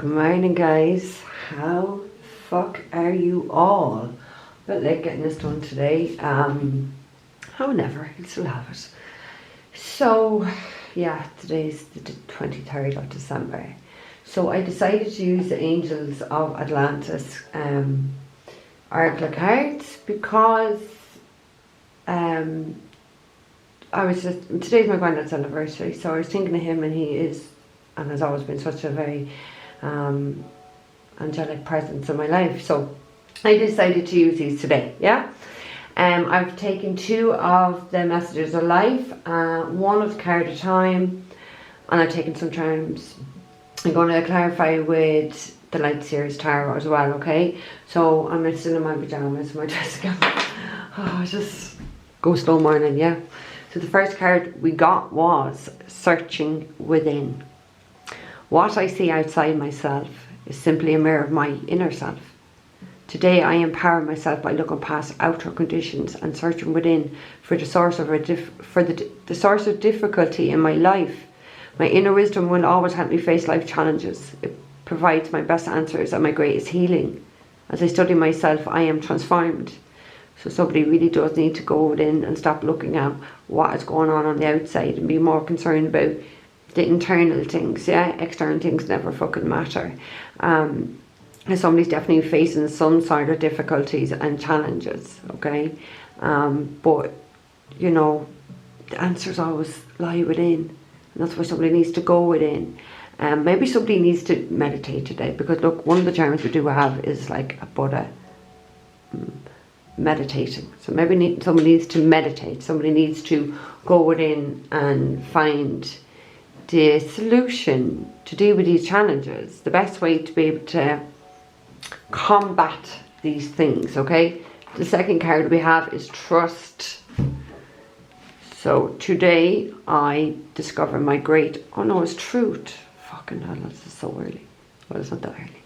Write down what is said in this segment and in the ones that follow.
Good morning, guys. How the fuck are you all? A bit late getting this done today. However, I'll still have it. So, yeah, today's the 23rd of December. So I decided to use the Angels of Atlantis Oracle cards because today's my granddad's anniversary, so I was thinking of him, and he is and has always been such a very angelic presence in my life. So I decided to use these today. I've taken 2 of the messages of life, one of the card at a time, and I've taken some charms. I'm going to clarify with the Light Series Tarot as well, okay? So I'm still in my pajamas, my dress again. Just go slow morning, yeah? So the first card we got was Searching Within. What I see outside myself is simply a mirror of my inner self. Today I empower myself by looking past outer conditions and searching within for the source of the source of difficulty in my life. My inner wisdom will always help me face life challenges. It provides my best answers and my greatest healing. As I study myself, I am transformed. So somebody really does need to go within and stop looking at what is going on the outside and be more concerned about the internal things. External things never fucking matter. And somebody's definitely facing some sort of difficulties and challenges, okay? But, you know, the answers always lie within. And that's why somebody needs to go within. Maybe somebody needs to meditate today, because look, one of the charms we do have is like a Buddha meditating. So maybe somebody needs to meditate. Somebody needs to go within and find the solution to deal with these challenges. The best way to be able to combat these things, okay? The second card we have is Trust. So today I discover my great, oh no, it's truth. Fucking hell, this is so early. Well, it's not that early.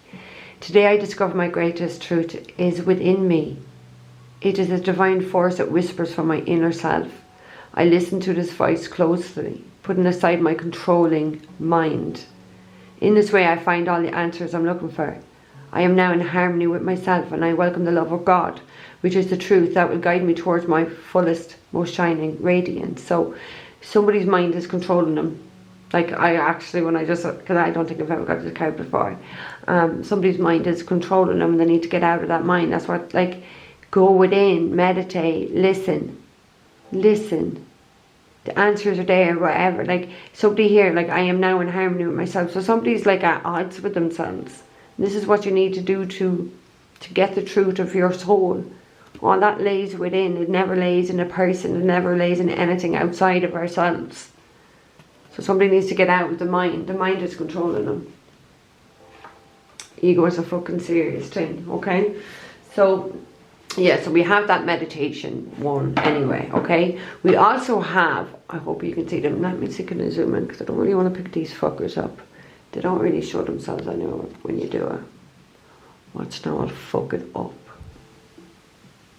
Today I discover my greatest truth is within me. It is a divine force that whispers from my inner self. I listen to this voice closely, putting aside my controlling mind. In this way I find all the answers I'm looking for. I am now in harmony with myself, and I welcome the love of God, which is the truth that will guide me towards my fullest, most shining radiance. So somebody's mind is controlling them. Like because I don't think I've ever got this card before. Somebody's mind is controlling them, and they need to get out of that mind. That's what, like, go within, meditate, listen. The answers are there, whatever. Like somebody here, like, I am now in harmony with myself. So somebody's like at odds with themselves. This is what you need to do to get the truth of your soul. All that lays within. It never lays in a person. It never lays in anything outside of ourselves. So somebody needs to get out of the mind. The mind is controlling them. Ego is a fucking serious thing, okay? So, yeah, so we have that meditation one anyway, okay? We also have, I hope you can see them. Let me see, can I zoom in? Because I don't really want to pick these fuckers up. They don't really show themselves, I know, when you do it. Watch now, I'll fuck it up.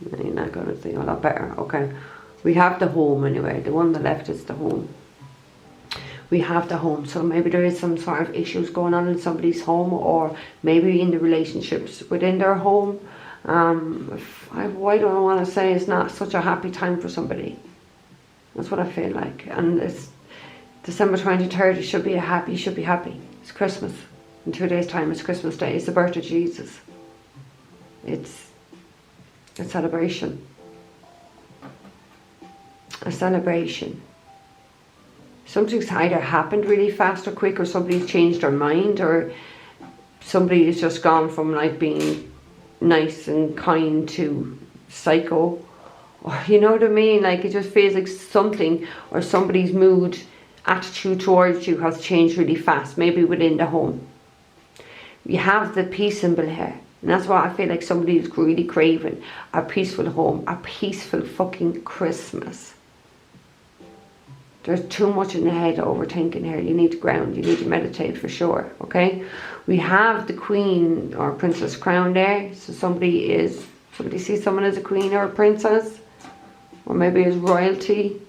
You're not going to see a lot better, okay? We have the home anyway. The one on the left is the home. We have the home. So maybe there is some sort of issues going on in somebody's home, or maybe in the relationships within their home. I don't want to say it's not such a happy time for somebody. That's what I feel like. And it's December 23rd. You should be happy. It's Christmas. In 2 days' time, it's Christmas Day. It's the birth of Jesus. It's a celebration. A celebration. Something's either happened really fast or quick, or somebody's changed their mind, or somebody has just gone from like being nice and kind to psycho. Or, you know what I mean? Like, it just feels like something, or somebody's mood, attitude towards you has changed really fast, maybe within the home. You have the peace symbol here, and that's what I feel like somebody is really craving. A peaceful home, a peaceful fucking Christmas. There's too much in the head overthinking here. You need to ground, you need to meditate for sure, okay? We have the queen or princess crown there. So somebody sees someone as a queen or a princess, or maybe as royalty.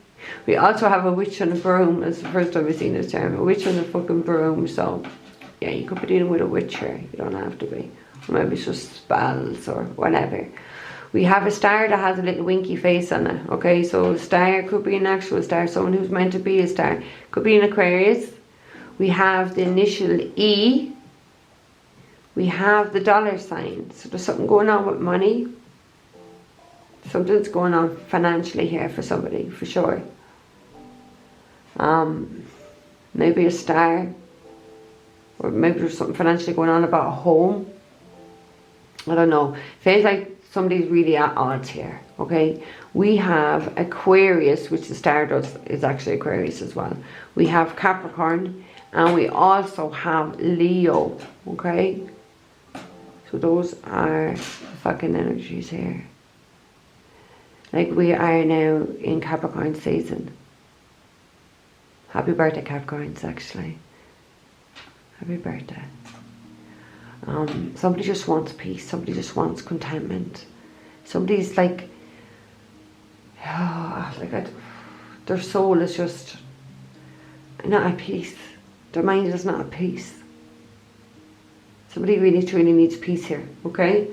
We also have a witch on a broom. It's the first time we've seen this term. A witch on a fucking broom. So Yeah, you could be dealing with a witch here. You don't have to be. Or maybe it's just spells or whatever. We have a star that has a little winky face on it. Okay, so a star could be an actual star. Someone who's meant to be a star. Could be an Aquarius. We have the initial E. We have the dollar sign. So there's something going on with money. Something's going on financially here for somebody, for sure. Maybe a star. Or maybe there's something financially going on about a home. I don't know. Feels like somebody's really at odds here. Okay. We have Aquarius, which the star does is actually Aquarius as well. We have Capricorn. And we also have Leo. Okay. So those are fucking energies here. Like we are now in Capricorn season. Happy birthday, Capricorns, actually. Happy birthday. Somebody just wants peace. Somebody just wants contentment. Somebody's like, their soul is just not at peace. Their mind is not at peace. Somebody really truly needs peace here, okay?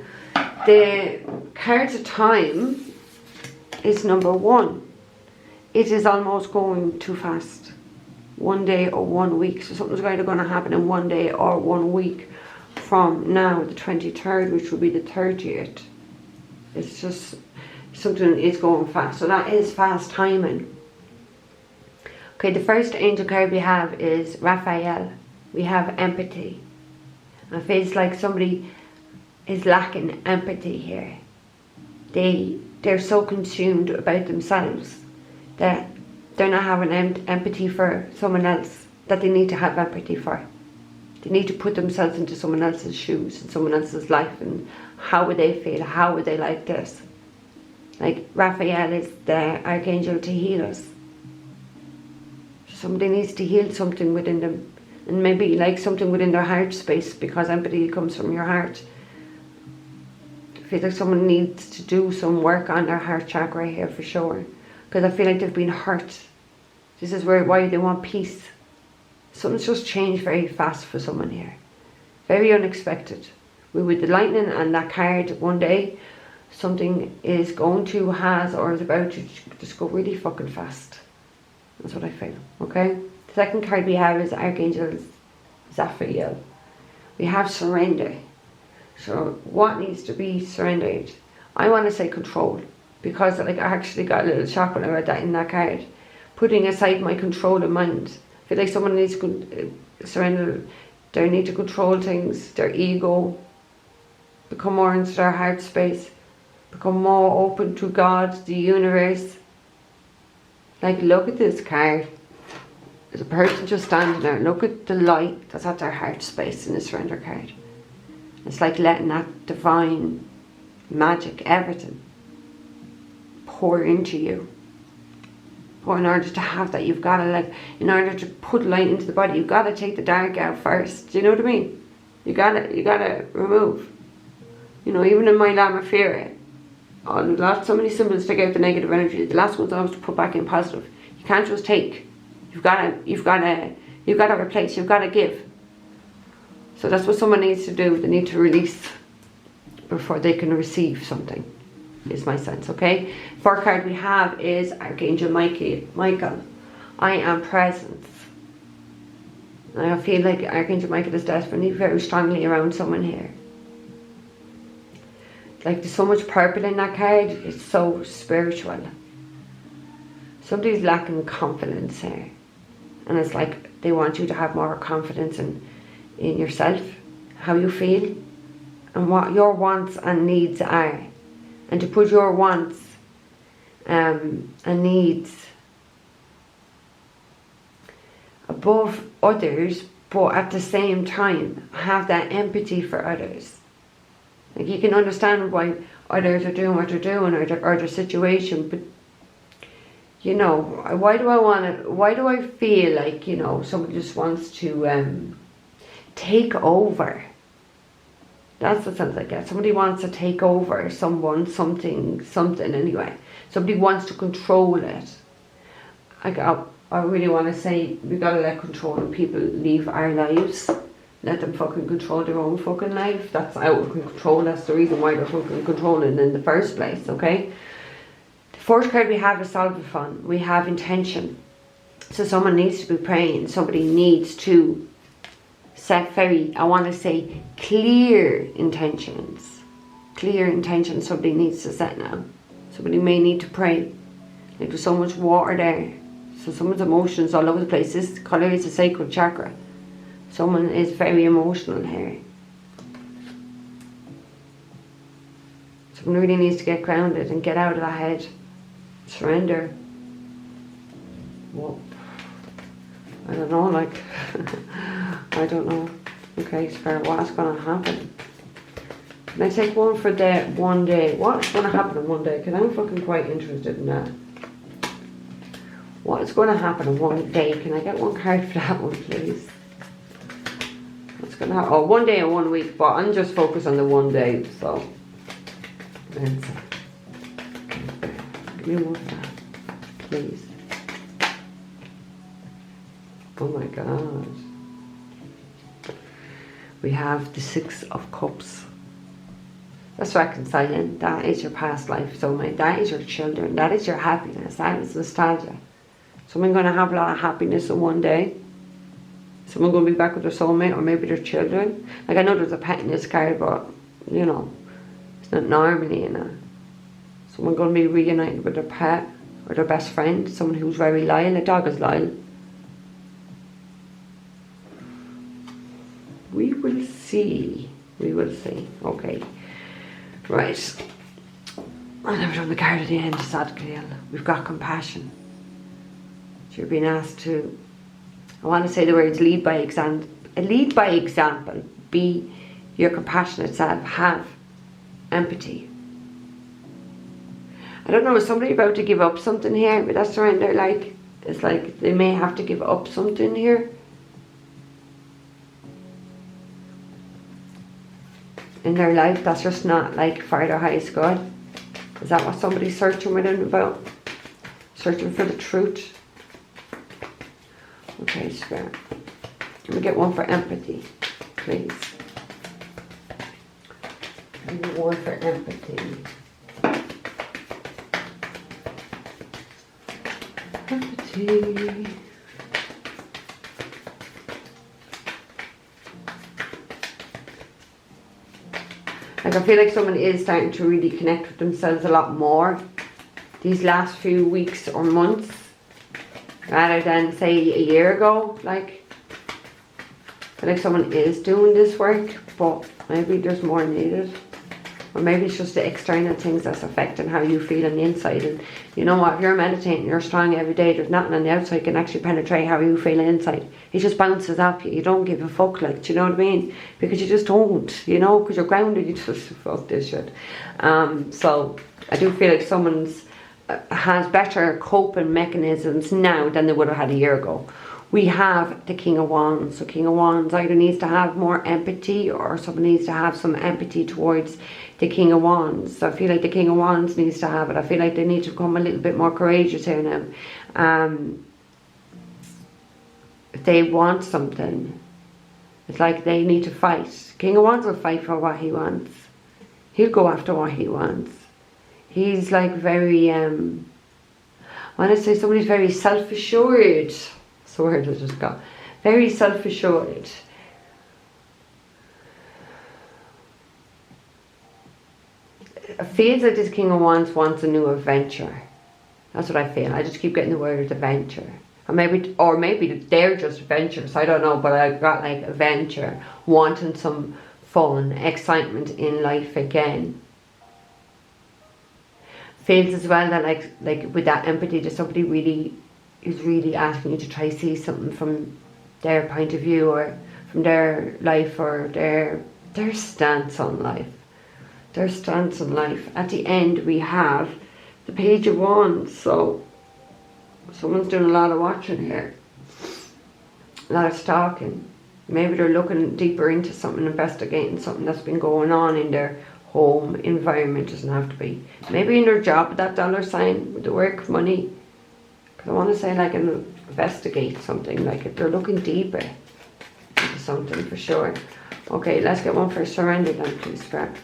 The cards of time is number 1. It is almost going too fast. 1 day or 1 week. So something's either going to happen in 1 day or 1 week from now, the 23rd, which will be the 30th. It's just something is going fast. So that is fast timing. Okay, the first angel card we have is Raphael. We have empathy. It feels like somebody is lacking empathy here. They're so consumed about themselves that they're not having empathy for someone else that they need to have empathy for. They need to put themselves into someone else's shoes and someone else's life, and how would they feel? How would they like this? Like Raphael is the archangel to heal us. Somebody needs to heal something within them, and maybe like something within their heart space, because empathy comes from your heart. I feel like someone needs to do some work on their heart chakra here for sure, because I feel like they've been hurt. This is why they want peace. Something's just changed very fast for someone here. Very unexpected. With the lightning and that card, one day something is going to, has, or is about to just go really fucking fast. That's what I feel, okay? The second card we have is Archangel Zaphael. We have surrender. So what needs to be surrendered? I want to say control, because like I actually got a little shock when I read that in that card. Putting aside my control of mind. I feel like someone needs to surrender. They need to control things, their ego, become more into their heart space, become more open to God, the universe. Like, look at this card. There's a person just standing there. Look at the light that's at their heart space in the surrender card. It's like letting that divine magic, everything, pour into you. But in order to have that, you've got to, like, in order to put light into the body, you've got to take the dark out first. Do you know what I mean? You gotta remove. You know, even in my Lamafira, so many symbols take out the negative energy. The last one's always to put back in positive. You can't just take. You've gotta replace. You've gotta give. So that's what someone needs to do. They need to release before they can receive something, is my sense, okay? Fourth card we have is Archangel Michael. I am presence. And I feel like Archangel Michael is definitely very strongly around someone here. Like, there's so much purple in that card. It's so spiritual. Somebody's lacking confidence here. And it's like they want you to have more confidence in yourself, how you feel, and what your wants and needs are. And to put your wants and needs above others, but at the same time have that empathy for others. Like, you can understand why others are doing what they're doing, or their situation, but you know, why do I feel like, you know, somebody just wants to take over? That's the sense I get. Somebody wants to take over someone, something anyway. Somebody wants to control it. I really want to say, we got to let controlling people leave our lives. let them fucking control their own fucking life. That's out of control. That's the reason why they're fucking controlling in the first place, okay? The fourth card we have is solve-a-thon. We have intention. So someone needs to be praying. Somebody needs to set very, I want to say, clear intentions. Clear intentions somebody needs to set now. Somebody may need to pray. Like there's so much water there. So someone's emotions all over the place. This colour is a sacral chakra. Someone is very emotional here. Someone really needs to get grounded and get out of that head. Surrender. Well, I don't know, like, I don't know. Okay, Spirit, what's going to happen? Can I take one for one day? What's going to happen in one day? Because I'm fucking quite interested in that. What is going to happen in one day? Can I get one card for that one, please? What's going to happen? Oh, 1 day and 1 week, but I'm just focused on the 1 day, so. Give me more for that, please. Oh my God. We have the 6 of Cups. That's reconciling. That is your past life soulmate. That is your children. That is your happiness. That is nostalgia. Someone going to have a lot of happiness in 1 day. Someone going to be back with their soulmate or maybe their children. Like I know there's a pet in this card, but you know, it's not normally in it. Someone going to be reunited with their pet or their best friend. Someone who's very loyal. A dog is loyal. We will see. We will see. Okay. Right. And then we've done the card at the end. We've got compassion. So you're being asked to, I want to say the words lead by example. Lead by example. Be your compassionate self. Have empathy. I don't know, is somebody about to give up something here? But that's surrender, like, it's like they may have to give up something here. In their life, that's just not like for their highest good. Is that what somebody's searching within about? Searching for the truth? Okay, Spirit. Can we get one for empathy, please? Can we get one for empathy? Empathy. Like I feel like someone is starting to really connect with themselves a lot more these last few weeks or months rather than say a year ago. Like I feel like someone is doing this work, but maybe there's more needed. Or maybe it's just the external things that's affecting how you feel on the inside. And you know what, if you're meditating, you're strong every day, there's nothing on the outside can actually penetrate how you feel inside. It just bounces off you. You don't give a fuck, like, do you know what I mean? Because you just don't, you know, because you're grounded, you just, fuck this shit. So I do feel like someone's has better coping mechanisms now than they would have had a year ago. We have the King of Wands. So King of Wands either needs to have more empathy or someone needs to have some empathy towards the King of Wands. So I feel like the King of Wands needs to have it. I feel like they need to become a little bit more courageous here now. If they want something, it's like they need to fight. King of Wands will fight for what he wants. He'll go after what he wants. He's like very, I want to say somebody's very self-assured. That's the word I just got. Very self-assured. It feels like this King of Wands wants a new adventure. That's what I feel. I just keep getting the word adventure. Or maybe they're just adventurous. I don't know, but I got like adventure, wanting some fun, excitement in life again. Feels as well that like with that empathy, that somebody really is really asking you to try to see something from their point of view or from their life or their stance on life. Their stance on life. At the end we have the Page of Wands. So someone's doing a lot of watching here. A lot of stalking. Maybe they're looking deeper into something, investigating something that's been going on in their home environment. Doesn't have to be. Maybe in their job with that dollar sign, with the work, money. Because I want to say like investigate something. Like if they're looking deeper into something for sure. Okay, let's get one for surrender then, please, Spirit.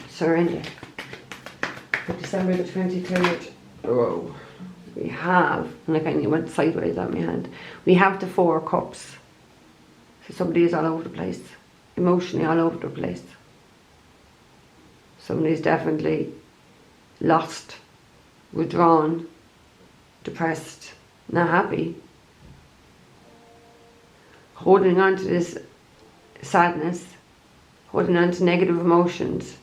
Surrender. For December the 23rd. Oh, we have, like I went sideways on my hand. We have the 4 cups. So somebody is all over the place. Emotionally all over the place. Somebody's definitely lost, withdrawn, depressed, not happy. Holding on to this sadness, holding on to negative emotions,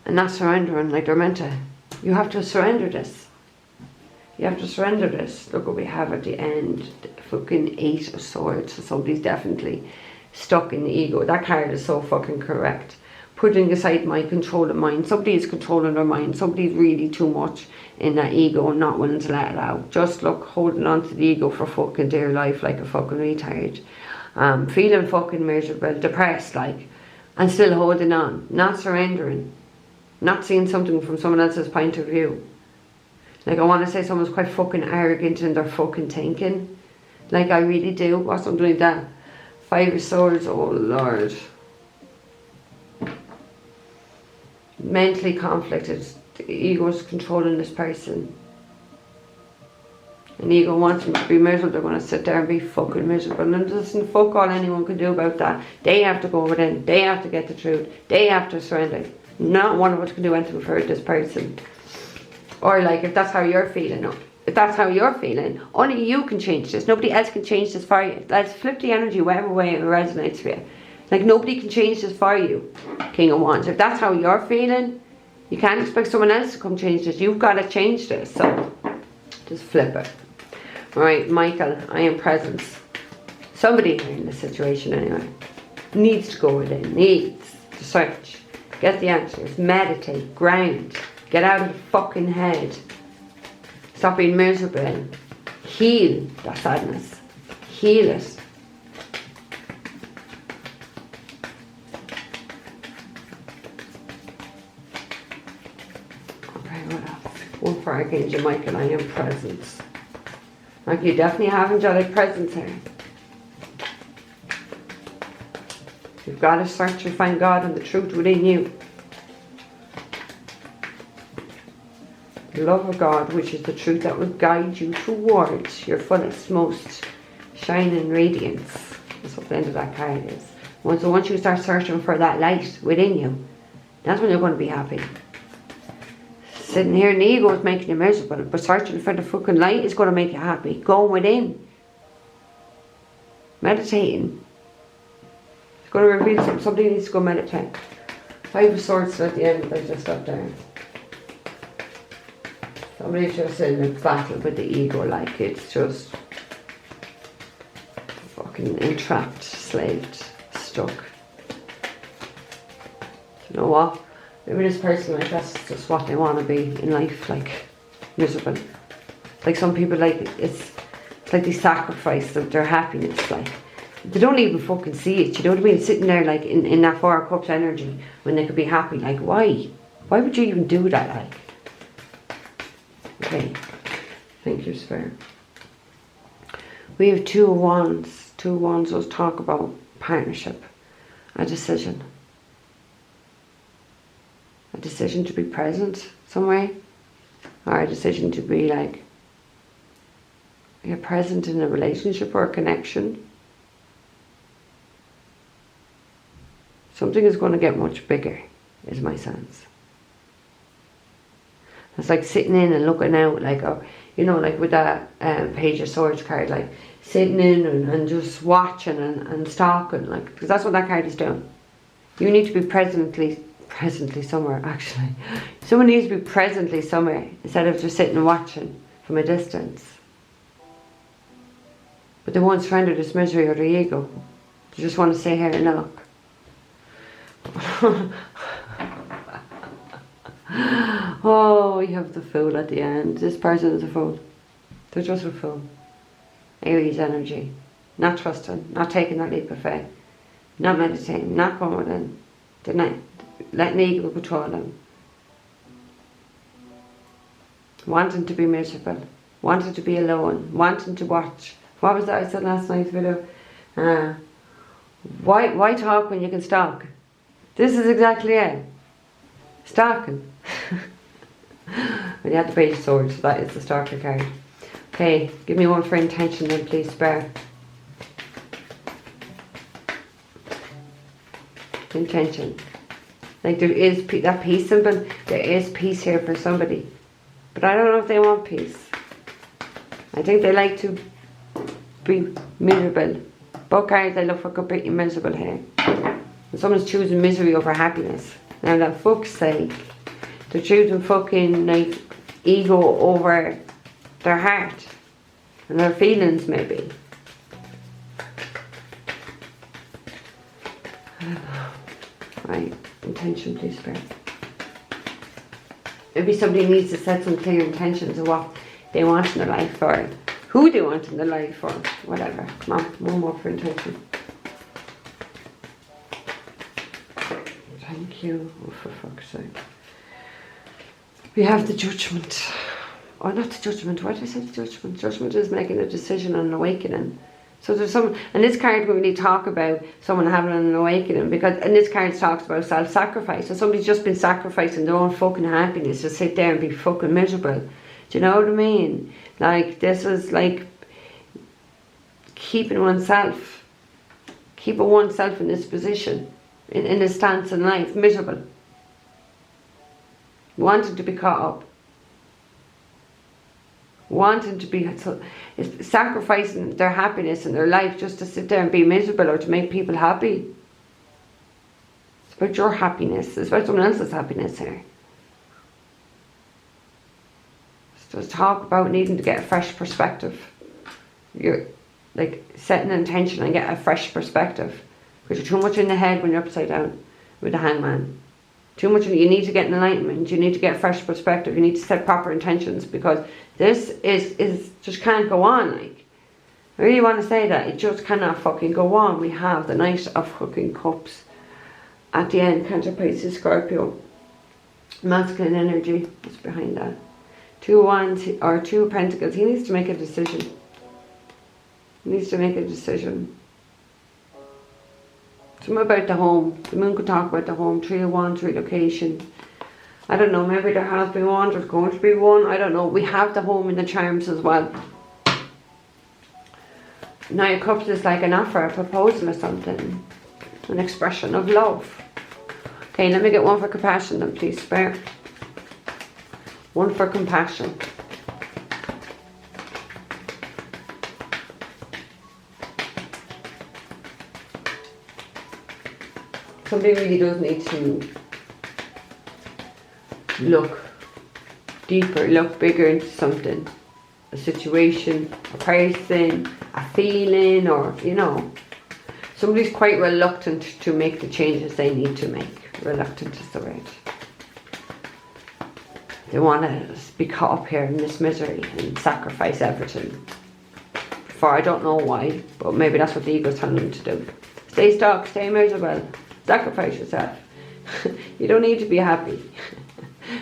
and not surrendering like they're meant to. You have to surrender this. You have to surrender this. Look what we have at the end. The fucking 8 of Swords. So somebody's definitely stuck in the ego. That card is so fucking correct. Putting aside my control of mind. Somebody is controlling their mind. Somebody's really too much in that ego and not willing to let it out. Just look, holding on to the ego for fucking dear life like a fucking retard. Feeling fucking miserable, depressed like, and still holding on. Not surrendering. Not seeing something from someone else's point of view. Like, I want to say someone's quite fucking arrogant in their fucking thinking. Like, I really do. What's something like that? 5 of Swords, oh Lord. Mentally conflicted. The ego's controlling this person. An ego wants them to be miserable. They're going to sit there and be fucking miserable. And there's fuck all anyone can do about that. They have to go within. They have to get the truth. They have to surrender. Not one of us can do anything for this person. Or like, if that's how you're feeling, if that's how you're feeling, only you can change this. Nobody else can change this for you. Let's flip the energy whatever way it resonates for you. Like, nobody can change this for you, King of Wands. If that's how you're feeling, you can't expect someone else to come change this. You've got to change this. So just flip it. Alright, Michael, I am present. Somebody in this situation anyway needs to go within, needs to search, get the answers, meditate, ground, get out of the fucking head, stop being miserable, heal that sadness, heal it. Okay, what else? One for Archangel Michael, I am present. Like, you definitely have angelic presence here. You've got to search and find God and the truth within you. The love of God, which is the truth that will guide you towards your fullest, most shining radiance. That's what the end of that card is. So once you start searching for that light within you, that's when you're going to be happy. Sitting here in the ego is making you miserable, but searching for the fucking light is going to make you happy. Going within. Meditating. It's going to reveal something. Somebody needs to go meditate. 5 of Swords at the end, they just up there. Somebody's just in a battle with the ego, like it's just fucking entrapped, slaved, stuck. You know what? Maybe this person, like, that's just what they want to be in life, like, miserable. Like, some people, like, it's like they sacrifice their happiness, like, they don't even fucking see it, you know what I mean? Sitting there, like, in that 4 of Cups energy, when they could be happy, like, why? Why would you even do that, like? Okay, thank you, Spirit. We have 2 of Wands. 2 of Wands, let's talk about partnership, a decision. A decision to be present somewhere, or a decision to be like, you're present in a relationship or a connection. Something is going to get much bigger, is my sense. It's like sitting in and looking out, like, you know, like with that Page of Swords card, like sitting in and just watching and stalking, like, because that's what that card is doing. You need to be presently somewhere, actually. Someone needs to be presently somewhere instead of just sitting and watching from a distance. But they won't surrender this misery or their ego. They just want to stay here and look. Oh, you have the Fool at the end. This person is a fool. They're just a fool. Aries energy. Not trusting, not taking that leap of faith, not meditating, not going within. They're not letting the ego control them. Wanting to be miserable, wanting to be alone, wanting to watch. What was that I said last night's video? Why talk when you can stalk? This is exactly it. Stalking. When you have the page of swords, so that is the stalker card. Okay, give me one for intention then, please, spare. Intention. Like there is that peace symbol. There is peace here for somebody. But I don't know if they want peace. I think they like to be miserable. Both cards I look for completely miserable here. And someone's choosing misery over happiness. Now that fuck's sake. They're choosing fucking like ego over their heart. And their feelings maybe. Right, intention please, Spirit. Maybe somebody needs to set some clear intentions of what they want in their life, or who they want in their life, or whatever. Come on, one more for intention. Thank you. Oh, for fuck's sake. We have the judgment. Or not the judgment. Why did I say the judgment? Judgment is making a decision and an awakening. So there's some, and this card we really talk about someone having an awakening, because, and this card talks about self-sacrifice. So somebody's just been sacrificing their own fucking happiness to sit there and be fucking miserable. Do you know what I mean? Like, this is like keeping oneself in this position, in this stance in life, miserable. Wanting to be caught up. Wanting to be sacrificing their happiness in their life just to sit there and be miserable or to make people happy. It's about your happiness. It's about someone else's happiness here. So talk about needing to get a fresh perspective. You're like setting an intention and get a fresh perspective, because you're too much in the head when you're upside down with the hangman. Too much. You need to get enlightenment. You need to get fresh perspective. You need to set proper intentions, because this is just can't go on. Like, I really want to say that it just cannot fucking go on. We have the Knight of fucking Cups at the end. Cancer, Pisces, Scorpio. Masculine energy. What's behind that? 2 Wands or 2 Pentacles. He needs to make a decision. He needs to make a decision. Something about the home. The moon could talk about the home. 3 of Wands, relocation. I don't know, maybe there has been one, there's going to be one, I don't know. We have the home in the charms as well. Knight of Cups is like an offer, a proposal or something. An expression of love. Okay, let me get one for compassion then, please, spare. One for compassion. Somebody really does need to look deeper, look bigger into something. A situation, a person, a feeling, or, you know. Somebody's quite reluctant to make the changes they need to make. Reluctant is the word. They want to be caught up here in this misery and sacrifice everything. For I don't know why, but maybe that's what the ego's telling them to do. Stay stuck, stay miserable, sacrifice yourself. You don't need to be happy.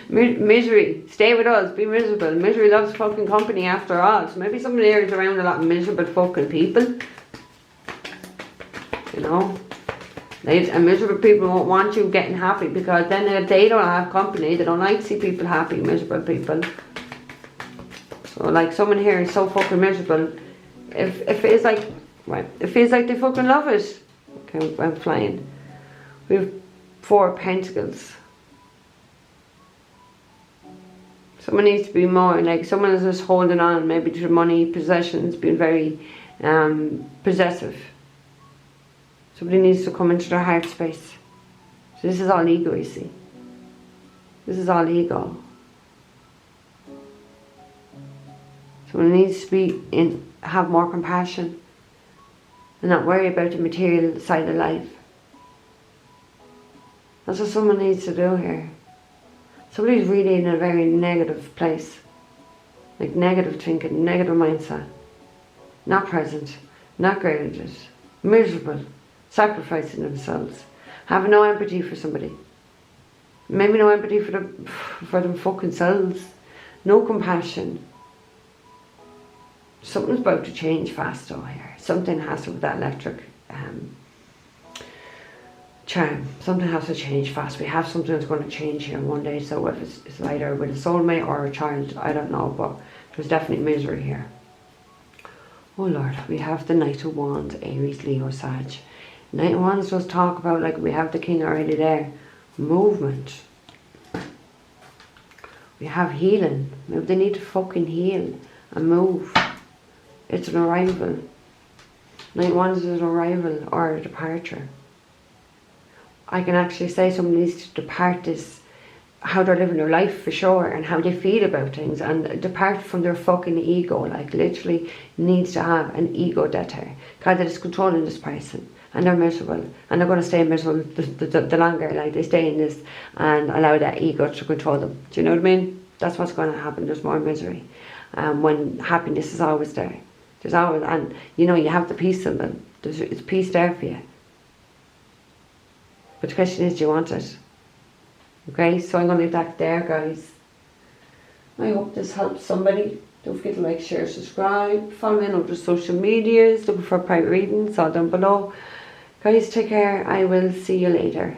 Misery, stay with us, be miserable. Misery loves fucking company after all. So maybe somebody here is around a lot of miserable fucking people. You know, and miserable people won't want you getting happy, because then they don't have company. They don't like to see people happy, miserable people. So like someone here is so fucking miserable. If it feels like, right, it feels like they fucking love it. Okay, I'm flying. We have 4 Pentacles. Someone needs to be more, like someone is just holding on maybe to money, possessions, being very possessive. Somebody needs to come into their heart space. So this is all ego, you see. This is all ego. Someone needs to be have more compassion and not worry about the material side of life. That's what someone needs to do here. Somebody's really in a very negative place. Like negative thinking, negative mindset. Not present, not grounded, miserable, sacrificing themselves. Having no empathy for somebody. Maybe no empathy for them fucking selves. No compassion. Something's about to change fast over here. Something has to with that electric charm. Something has to change fast. We have something that's going to change here one day. So if it's either with a soulmate or a child, I don't know, but there's definitely misery here. Oh Lord, we have the Knight of Wands, Aries, Leo, Sag. Knight of Wands does talk about, like we have the King already there, movement. We have healing. Maybe they need to fucking heal and move. It's an arrival. Knight of Wands is an arrival or a departure. I can actually say someone needs to depart this, how they're living their life for sure, and how they feel about things, and depart from their fucking ego. Like literally needs to have an ego death here, because it is controlling this person, and they're miserable, and they're going to stay miserable the longer like they stay in this and allow that ego to control them. Do you know what I mean? That's what's going to happen. There's more misery when happiness is always there. There's always, and you know, you have the peace in them. It's peace there for you. But the question is, do you want it? Okay, so I'm going to leave that there, guys. I hope this helps somebody. Don't forget to like, share, subscribe. Follow me on other social medias. Looking for private readings, all down below. Guys, take care. I will see you later.